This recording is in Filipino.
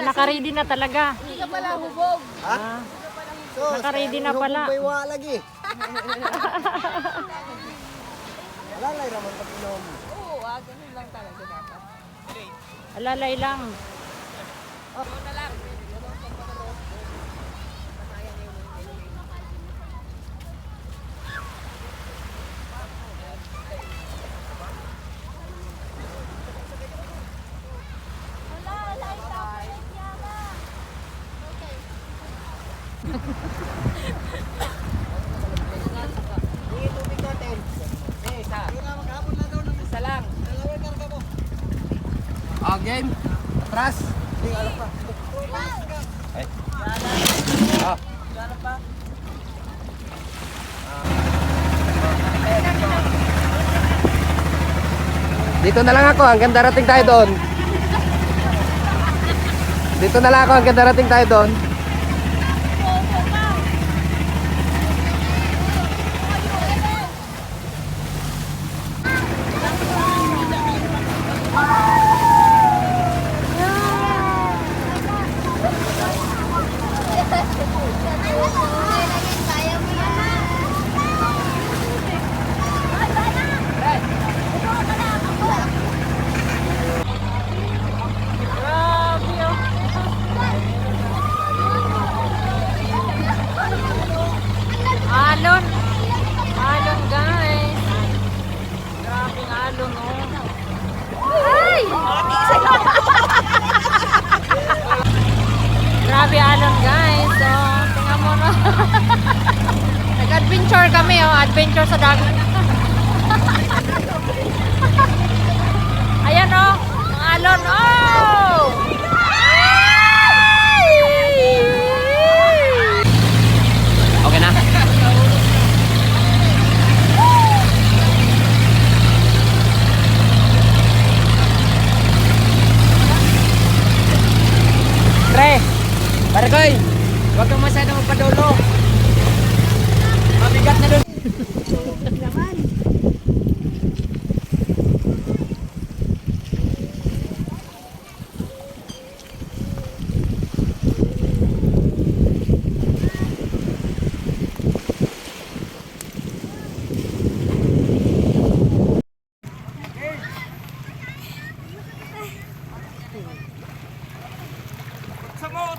Naka-ready na talaga. Hindi ka pala hubog. Ha? Naka-ready na pala. May wa lagi. Alalay naman pag inom. Oo, ganun lang talaga dapat. Alalay lang. Doon na lang. Isa lang. Game. Atras. Dito na lang ako hanggang darating tayo doon. Dito na lang ako hanggang darating tayo doon. Alon. Alon guys. Grabing alon oh. Ay! Grabe alon guys. So, tingnan mo no. Nag-adventure kami oh. Adventure sa dagat. Ayan oh. Mga alon oh. Okay na? Pre, Barkoy, huwag kang masyadong magpadulo. Mabigat na doon. Sama,